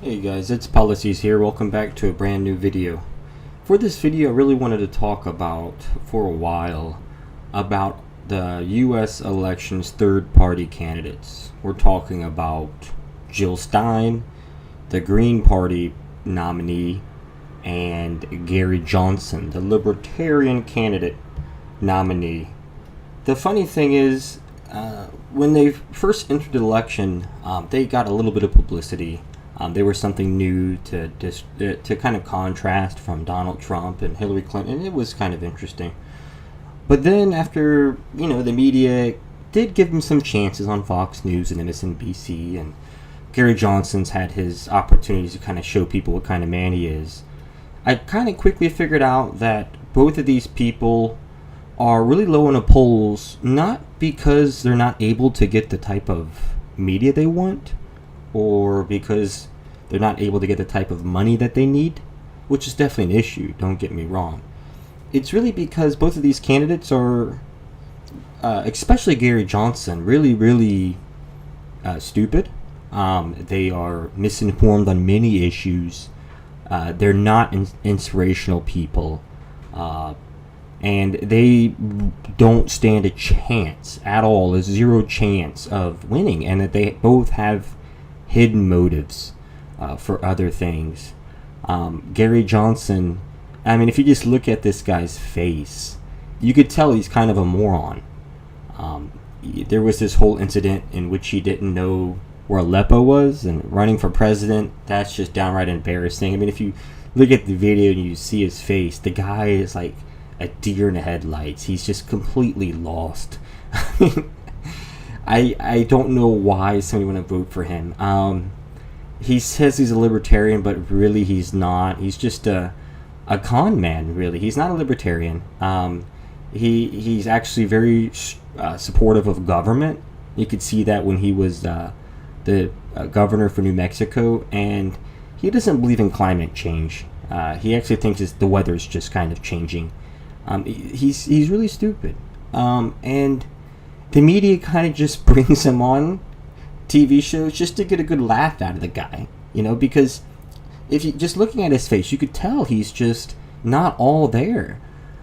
Hey guys, it's Policies here. Welcome back to a brand new video. For this video, I really wanted to talk about, for a while, about the US elections third-party candidates. We're talking about Jill Stein, the Green Party nominee, and Gary Johnson, the Libertarian candidate nominee. The funny thing is, when they first entered the election, they got a little bit of publicity. They were something new to kind of contrast from Donald Trump and Hillary Clinton. It was kind of interesting. But then after, the media did give him some chances on Fox News and MSNBC, and Gary Johnson's had his opportunities to kind of show people what kind of man he is. I kind of quickly figured out that both of these people are really low in the polls, not because they're not able to get the type of media they want, or because they're not able to get the type of money that they need, which is definitely an issue, don't get me wrong. It's really because both of these candidates are, especially Gary Johnson, really stupid. They are misinformed on many issues. They're not inspirational people. And they don't stand a chance at all, a zero chance of winning, and that they both have hidden motives for other things. Gary Johnson, I mean, if you just look at this guy's face, you could tell he's kind of a moron. There was this whole incident in which he didn't know where Aleppo was, and running for president, that's just downright embarrassing. I mean, if you look at the video and you see his face, the guy is like a deer in the headlights. He's just completely lost. I don't know why somebody want to vote for him. He says he's a libertarian, but really he's not. He's just a con man, really. He's not a libertarian. He's actually very supportive of government. You could see that when he was the governor for New Mexico, and he doesn't believe in climate change. He actually thinks the weather's just kind of changing. He's really stupid. And the media kind of just brings him on TV shows just to get a good laugh out of the guy, because if you just looking at his face, you could tell he's just not all there.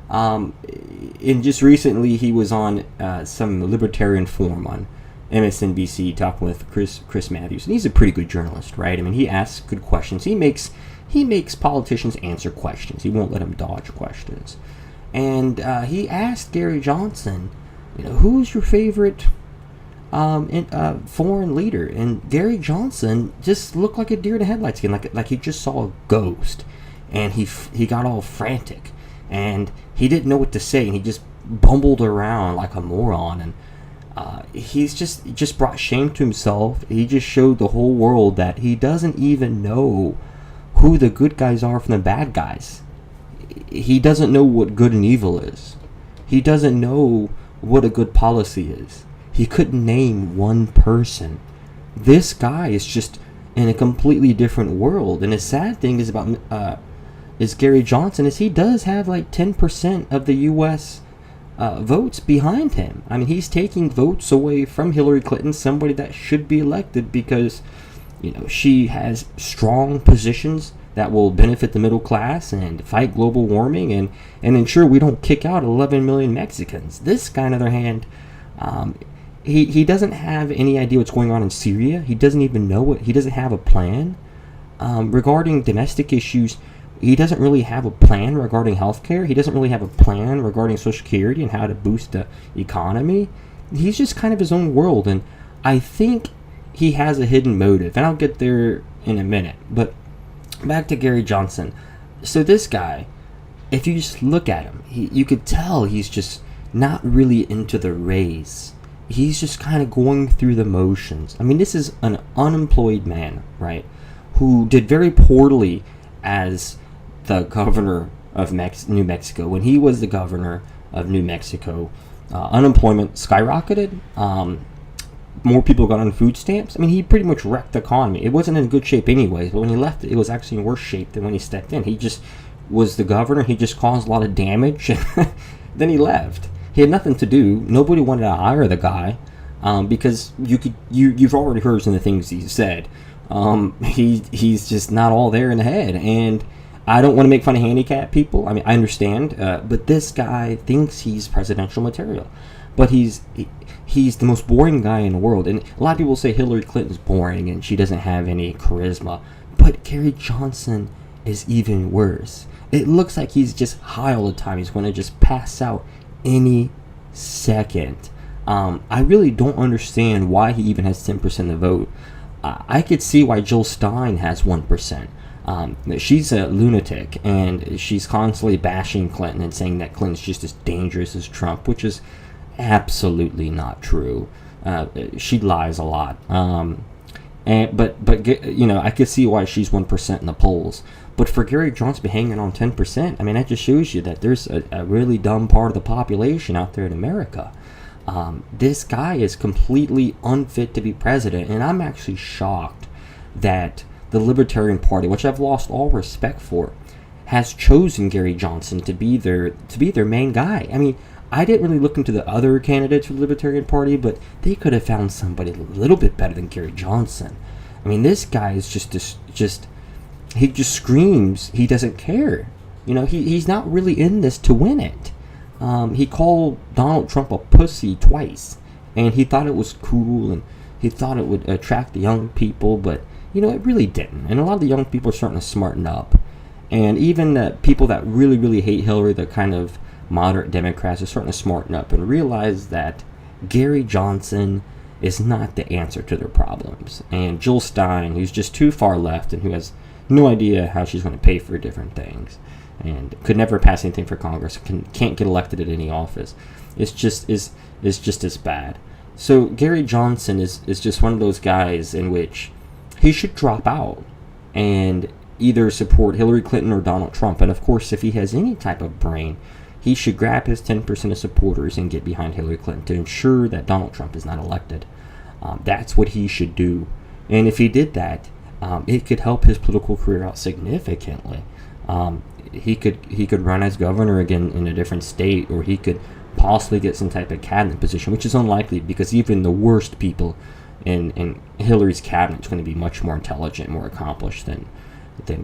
And just recently, he was on some libertarian forum on MSNBC talking with Chris Matthews, and he's a pretty good journalist, right? I mean, he asks good questions. He makes politicians answer questions. He won't let them dodge questions. And he asked Gary Johnson, who's your favorite foreign leader? And Gary Johnson just looked like a deer in the headlights again, like he just saw a ghost, and he got all frantic, and he didn't know what to say, and he just bumbled around like a moron, and he just brought shame to himself. He just showed the whole world that he doesn't even know who the good guys are from the bad guys. He doesn't know what good and evil is. He doesn't know what a good policy is. He couldn't name one person. This guy is just in a completely different world. And the sad thing is is Gary Johnson is he does have like 10% of the U.S. Votes behind him. I mean, he's taking votes away from Hillary Clinton, somebody that should be elected because, she has strong positions that will benefit the middle class and fight global warming and ensure we don't kick out 11 million Mexicans. This guy, on the other hand, he doesn't have any idea what's going on in Syria. He doesn't even know he doesn't have a plan. Regarding domestic issues, he doesn't really have a plan regarding healthcare. He doesn't really have a plan regarding Social Security and how to boost the economy. He's just kind of his own world, and I think he has a hidden motive, and I'll get there in a minute. But back to Gary Johnson. So this guy, if you just look at him, you could tell he's just not really into the race. He's just kind of going through the motions. I mean, this is an unemployed man, right, who did very poorly as the governor of New Mexico. When he was the governor of New Mexico, unemployment skyrocketed. More people got on food stamps. I mean, he pretty much wrecked the economy. It wasn't in good shape anyways, but when he left, it was actually in worse shape than when he stepped in. He just was the governor. He just caused a lot of damage, and then he left. He had nothing to do. Nobody wanted to hire the guy because you've already heard some of the things he said. He's just not all there in the head. And I don't want to make fun of handicapped people. I mean, I understand, but this guy thinks he's presidential material. But he's the most boring guy in the world. And a lot of people say Hillary Clinton's boring and she doesn't have any charisma. But Gary Johnson is even worse. It looks like he's just high all the time. He's going to just pass out any second. I really don't understand why he even has 10% of the vote. I could see why Jill Stein has 1%. She's a lunatic, and she's constantly bashing Clinton and saying that Clinton's just as dangerous as Trump, which is absolutely not true. She lies a lot. But you know, I could see why she's 1% in the polls. But for Gary Johnson to be hanging on 10%, I mean, that just shows you that there's a really dumb part of the population out there in America. This guy is completely unfit to be president, and I'm actually shocked that the Libertarian Party, which I've lost all respect for, has chosen Gary Johnson to be their main guy. I mean, I didn't really look into the other candidates for the Libertarian Party, but they could have found somebody a little bit better than Gary Johnson. I mean, this guy is he just screams he doesn't care. You know, he's not really in this to win it. He called Donald Trump a pussy twice, and he thought it was cool, and he thought it would attract the young people, but, you know, it really didn't. And a lot of the young people are starting to smarten up. And even the people that really, really hate Hillary, the kind of moderate Democrats, are starting to smarten up and realize that Gary Johnson is not the answer to their problems. And Jill Stein, who's just too far left and who has no idea how she's going to pay for different things, and could never pass anything for Congress, can't get elected at any office, is just as bad. So Gary Johnson is just one of those guys in which he should drop out and either support Hillary Clinton or Donald Trump. And of course, if he has any type of brain, he should grab his 10% of supporters and get behind Hillary Clinton to ensure that Donald Trump is not elected. That's what he should do. And if he did that, it could help his political career out significantly. He could run as governor again in a different state, or he could possibly get some type of cabinet position, which is unlikely because even the worst people in Hillary's cabinet is going to be much more intelligent, more accomplished than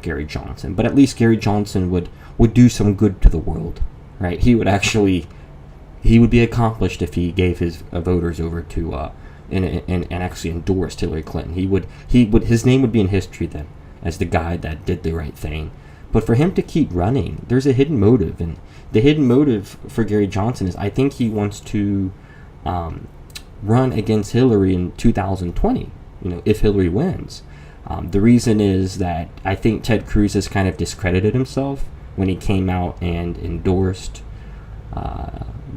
Gary Johnson. But at least Gary Johnson would do some good to the world, right? He would be accomplished if he gave his voters over to and actually endorsed Hillary Clinton. His name would be in history then as the guy that did the right thing. But for him to keep running, there's a hidden motive, and the hidden motive for Gary Johnson is I think he wants to run against Hillary in 2020. You know, if Hillary wins. The reason is that I think Ted Cruz has kind of discredited himself when he came out and endorsed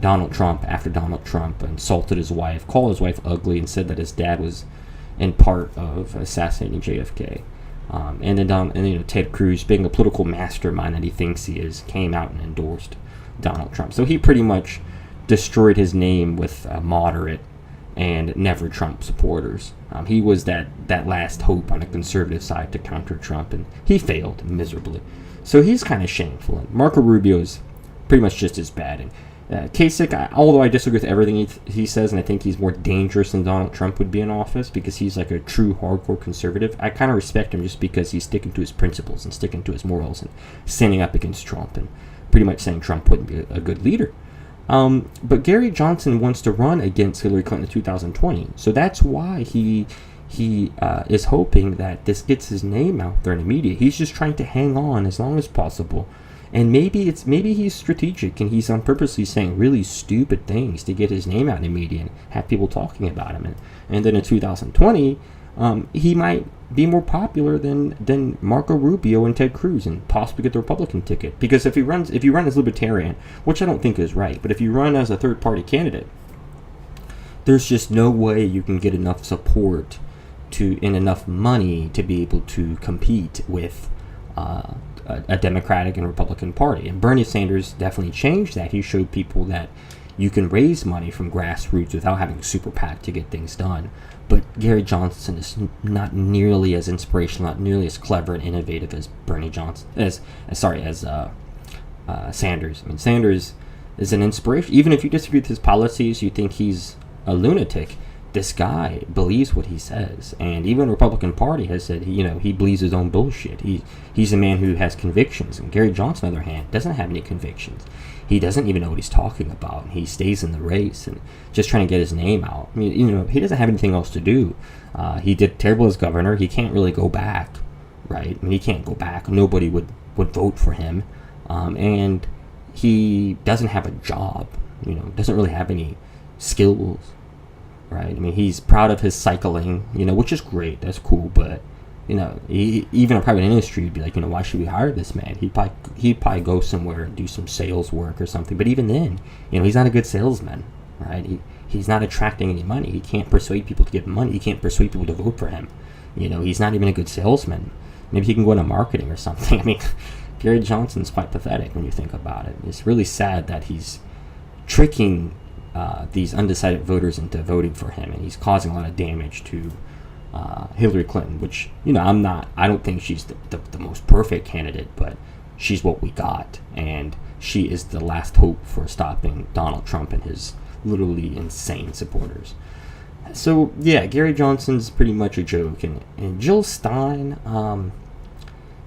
Donald Trump after Donald Trump insulted his wife, called his wife ugly, and said that his dad was in part of assassinating JFK. And then Ted Cruz, being a political mastermind that he thinks he is, came out and endorsed Donald Trump. So he pretty much destroyed his name with moderate and never Trump supporters. He was that last hope on the conservative side to counter Trump, and he failed miserably. So he's kind of shameful. And Marco Rubio is pretty much just as bad. And Kasich, although I disagree with everything he says, and I think he's more dangerous than Donald Trump would be in office because he's like a true hardcore conservative, I kind of respect him just because he's sticking to his principles and sticking to his morals and standing up against Trump and pretty much saying Trump wouldn't be a good leader. But Gary Johnson wants to run against Hillary Clinton in 2020, so that's why he is hoping that this gets his name out there in the media. He's just trying to hang on as long as possible. And maybe he's strategic and he's on purposely saying really stupid things to get his name out in the media and have people talking about him. And then in 2020, he might be more popular than Marco Rubio and Ted Cruz and possibly get the Republican ticket. Because if you run as Libertarian, which I don't think is right, but if you run as a third-party candidate, there's just no way you can get enough support and enough money to be able to compete with a Democratic and Republican Party. And Bernie Sanders definitely changed that. He showed people that you can raise money from grassroots without having a super PAC to get things done. But Gary Johnson is not nearly as inspirational, not nearly as clever and innovative as Sanders. I mean, Sanders is an inspiration. Even if you disagree with his policies, you think he's a lunatic. this guy believes what he says, and even the Republican Party has said he believes his own bullshit. He's a man who has convictions, and Gary Johnson, on the other hand, doesn't have any convictions. He doesn't even know what he's talking about. He stays in the race and just trying to get his name out. I mean, he doesn't have anything else to do. He did terrible as governor. He can't really go back, right? I mean, he can't go back. Nobody would vote for him, and he doesn't have a job. Doesn't really have any skills, right? I mean, he's proud of his cycling, which is great. That's cool, but even a private industry would be like, why should we hire this man? He'd probably go somewhere and do some sales work or something. But even then, he's not a good salesman, right? He's not attracting any money. He can't persuade people to give him money. He can't persuade people to vote for him. He's not even a good salesman. Maybe he can go into marketing or something. I mean, Gary Johnson's quite pathetic when you think about it. It's really sad that he's tricking these undecided voters into voting for him, and he's causing a lot of damage to Hillary Clinton, which I don't think she's the most perfect candidate, but she's what we got, and she is the last hope for stopping Donald Trump and his literally insane supporters. So yeah, Gary Johnson's pretty much a joke, and Jill Stein,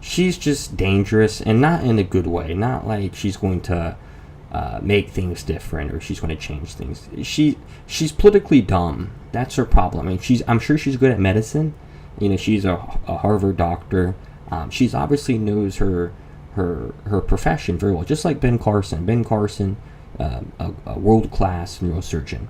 she's just dangerous, and not in a good way. Not like she's going to make things different or she's going to change things. She's politically dumb. That's her problem. I mean, I'm sure she's good at medicine. She's a Harvard doctor. She's obviously knows her profession very well, just like Ben Carson. Ben Carson, a world-class neurosurgeon.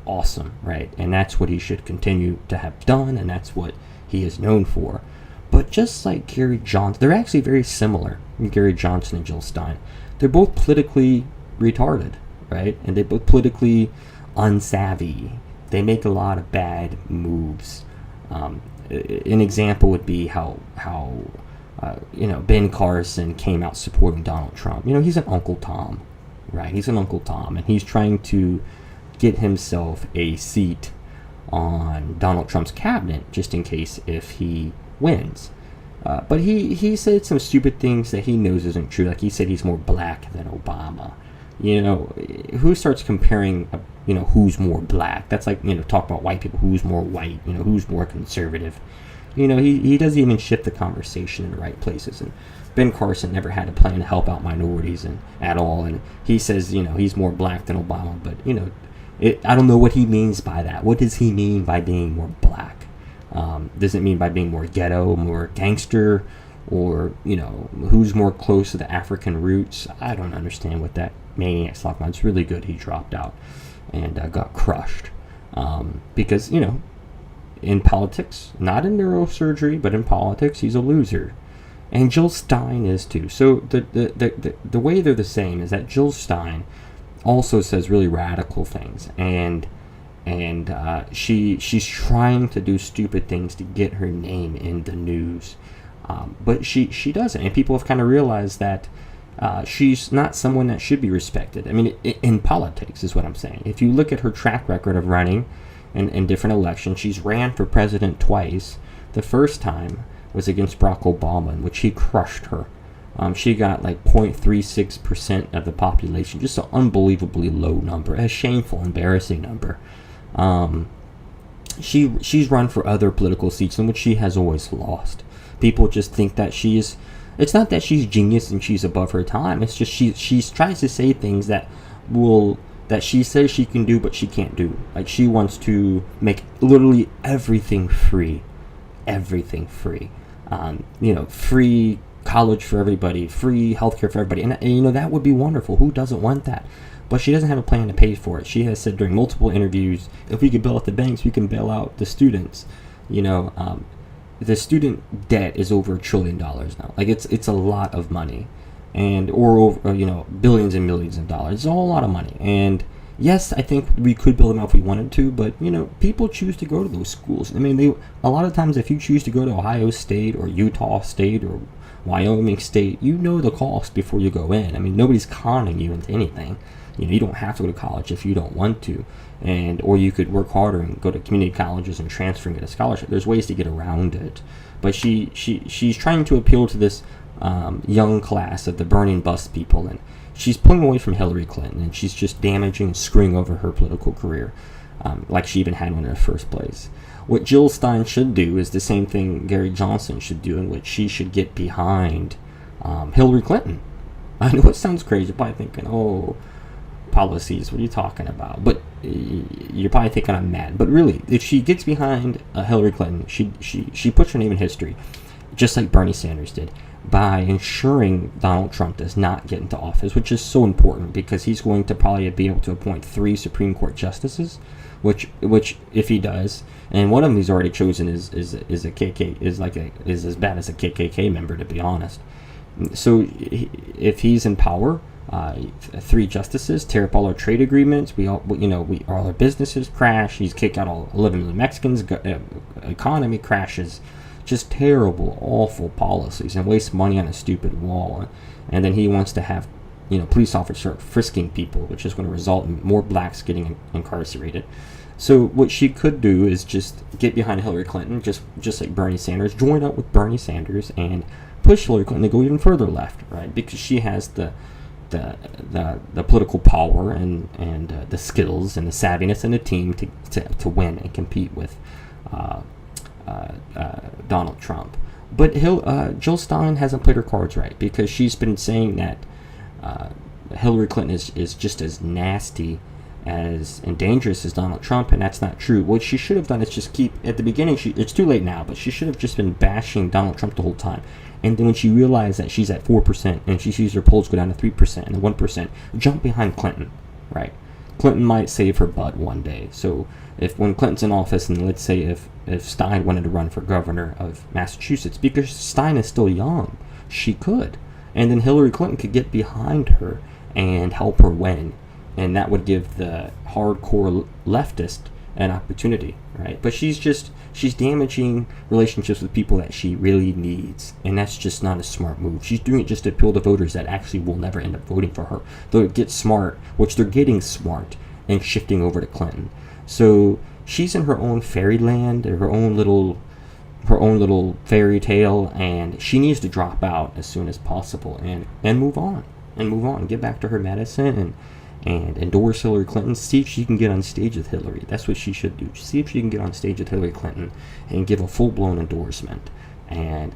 Awesome, right? And that's what he should continue to have done, and that's what he is known for. But just like Gary Johnson, they're actually very similar, Gary Johnson and Jill Stein. They're both politically retarded, right? And they're both politically unsavvy. They make a lot of bad moves. An example would be how Ben Carson came out supporting Donald Trump. He's an Uncle Tom, right? He's an Uncle Tom, and he's trying to get himself a seat on Donald Trump's cabinet just in case if he wins. But he said some stupid things that he knows isn't true. Like he said he's more black than Obama. Who starts comparing, who's more black? That's like, talk about white people, who's more white, who's more conservative. He doesn't even shift the conversation in the right places. And Ben Carson never had a plan to help out minorities at all. And he says, he's more black than Obama. But, I don't know what he means by that. What does he mean by being more black? Does it mean by being more ghetto, more gangster, or, who's more close to the African roots? I don't understand what that maniac's talking about. It's really good he dropped out and got crushed. Because, in politics, not in neurosurgery, but in politics, he's a loser. And Jill Stein is too. So the way they're the same is that Jill Stein also says really radical things, and she's trying to do stupid things to get her name in the news, but she doesn't, and people have kind of realized that she's not someone that should be respected. I mean, in politics is what I'm saying. If you look at her track record of running in different elections, she's ran for president twice. The first time was against Barack Obama, in which he crushed her. She got like 0.36% of the population, just an unbelievably low number, a shameful, embarrassing number. She's run for other political seats in which she has always lost. People just think that it's not that she's genius and she's above her time. It's just she tries to say things that she says she can do, but she can't do. Like she wants to make literally everything free. Everything free. Free college for everybody, free healthcare for everybody, and that would be wonderful. Who doesn't want that? But she doesn't have a plan to pay for it. She has said during multiple interviews, if we could bail out the banks, we can bail out the students. The student debt is over $1 trillion now. Like it's a lot of money, or over billions and millions of dollars. It's a whole lot of money. And yes, I think we could build them out if we wanted to, but people choose to go to those schools. I mean, a lot of times if you choose to go to Ohio State or Utah State or Wyoming State, the cost before you go in. I mean, nobody's conning you into anything. You don't have to go to college if you don't want to, or you could work harder and go to community colleges and transfer and get a scholarship. There's ways to get around it, but she's trying to appeal to this young class of the burning bus people, and she's pulling away from Hillary Clinton, and she's just damaging and screwing over her political career. like she even had one in the first place. What Jill Stein should do is the same thing Gary Johnson should do, in which she should get behind Hillary Clinton. I know it sounds crazy. You're probably thinking, oh, policies, what are you talking about? But you're probably thinking I'm mad. But really, if she gets behind Hillary Clinton, she puts her name in history, just like Bernie Sanders did, by ensuring Donald Trump does not get into office, which is so important because he's going to probably be able to appoint 3 Supreme Court justices, which if he does, and one of them he's already chosen is a KK is as bad as a KKK member, to be honest. So if he's in power, 3 justices tear up all our trade agreements. All our businesses crash. He's kicked out all 11 million Mexicans. Economy crashes. Just terrible, awful policies, and wastes money on a stupid wall. And then he wants to have, police officers start frisking people, which is going to result in more blacks getting incarcerated. So what she could do is just get behind Hillary Clinton, just like Bernie Sanders, join up with Bernie Sanders and push Hillary Clinton to go even further left, right? Because she has the political power and the skills and the savviness and the team to win and compete with Donald Trump. But Jill Stein hasn't played her cards right, because she's been saying that Hillary Clinton is just as nasty and dangerous as Donald Trump, and that's not true. What she should have done is just keep, at the beginning, it's too late now, but she should have just been bashing Donald Trump the whole time. And then when she realized that she's at 4% and she sees her polls go down to 3% and 1%, jump behind Clinton, right? Clinton might save her butt one day. So when Clinton's in office, and let's say if Stein wanted to run for governor of Massachusetts, because Stein is still young, she could. And then Hillary Clinton could get behind her and help her win. And that would give the hardcore leftist an opportunity, right? But she's damaging relationships with people that she really needs, and that's just not a smart move. She's doing it just to appeal to voters that actually will never end up voting for her. They'll get smart, which they're getting smart, and shifting over to Clinton. So she's in her own fairyland, her own little fairy tale, and she needs to drop out as soon as possible and move on, get back to her medicine and endorse Hillary Clinton. See if she can get on stage with Hillary. That's what she should do. See if she can get on stage with Hillary Clinton and give a full-blown endorsement. And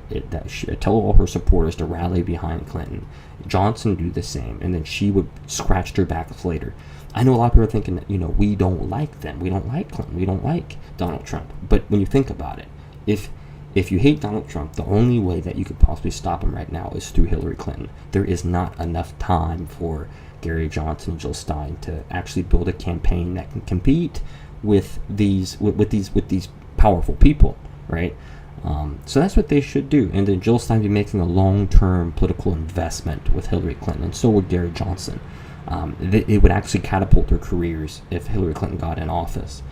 tell all her supporters to rally behind Clinton. Johnson do the same, and then she would scratch their backs later. I know a lot of people are thinking that, we don't like them. We don't like Clinton. We don't like Donald Trump. But when you think about it, if you hate Donald Trump, the only way that you could possibly stop him right now is through Hillary Clinton. There is not enough time for Gary Johnson and Jill Stein to actually build a campaign that can compete with these powerful people, right? So that's what they should do. And then Jill Stein be making a long-term political investment with Hillary Clinton, and so would Gary Johnson. It would actually catapult their careers if Hillary Clinton got in office.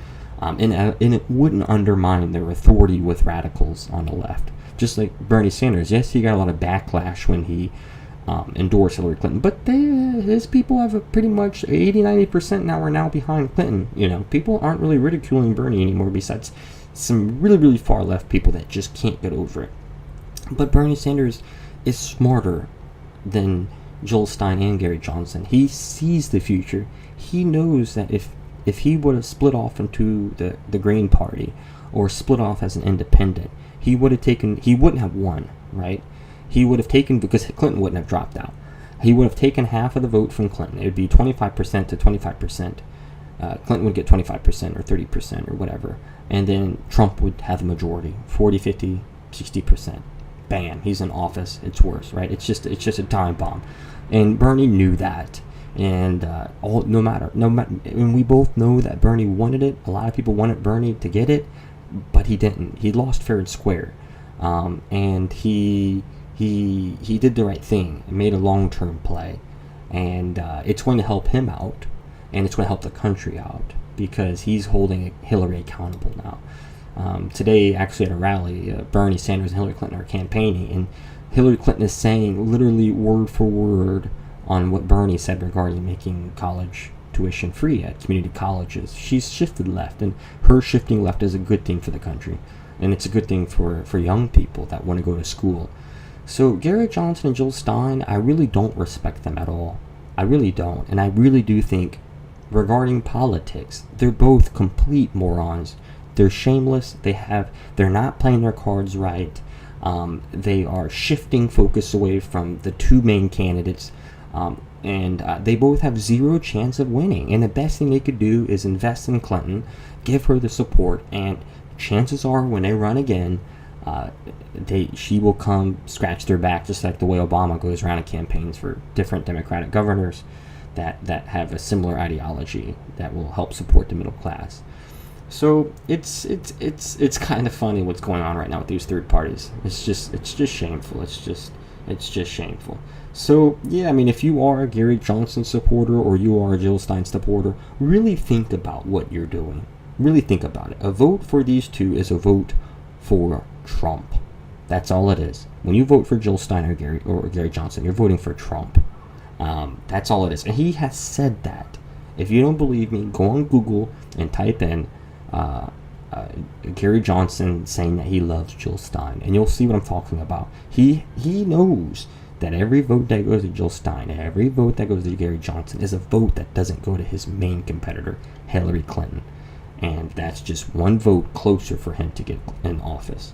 And it wouldn't undermine their authority with radicals on the left. Just like Bernie Sanders. Yes, he got a lot of backlash when he endorsed Hillary Clinton, but his people have pretty much 80-90% now are now behind Clinton. People aren't really ridiculing Bernie anymore, besides some really, really far left people that just can't get over it. But Bernie Sanders is smarter than Jill Stein and Gary Johnson. He sees the future. He knows that if he would have split off into the Green Party or split off as an independent, he wouldn't have won, right? He would have taken, because Clinton wouldn't have dropped out. He would have taken half of the vote from Clinton. It would be 25% to 25%. Clinton would get 25% or 30% or whatever. And then Trump would have the majority, 40, 50, 60%. Bam, he's in office. It's worse, right? It's just a time bomb. And Bernie knew that. And no matter, and we both know that Bernie wanted it. A lot of people wanted Bernie to get it, but he didn't. He lost fair and square. And he did the right thing and made a long-term play, and it's going to help him out, and it's going to help the country out, because he's holding Hillary accountable now. Today, actually at a rally, Bernie Sanders and Hillary Clinton are campaigning, and Hillary Clinton is saying literally word for word on what Bernie said regarding making college tuition free at community colleges. She's shifted left, and her shifting left is a good thing for the country, and it's a good thing for young people that want to go to school. So Gary Johnson and Jill Stein, I really don't respect them at all. I really don't. And I really do think regarding politics, they're both complete morons. They're shameless. They're not playing their cards right. They are shifting focus away from the two main candidates, and they both have zero chance of winning. And the best thing they could do is invest in Clinton, give her the support, and chances are when they run again, she will come scratch their back, just like the way Obama goes around in campaigns for different Democratic governors that have a similar ideology that will help support the middle class. So it's kind of funny what's going on right now with these third parties. It's just shameful. It's just shameful. So yeah, I mean, if you are a Gary Johnson supporter or you are a Jill Stein supporter, really think about what you're doing. Really think about it. A vote for these two is a vote for Trump. That's all it is. When you vote for Jill Stein or Gary Johnson, you're voting for Trump. That's all it is. And he has said that. If you don't believe me, go on Google and type in Gary Johnson saying that he loves Jill Stein, and you'll see what I'm talking about. He knows that every vote that goes to Jill Stein, every vote that goes to Gary Johnson is a vote that doesn't go to his main competitor, Hillary Clinton. And that's just one vote closer for him to get in office.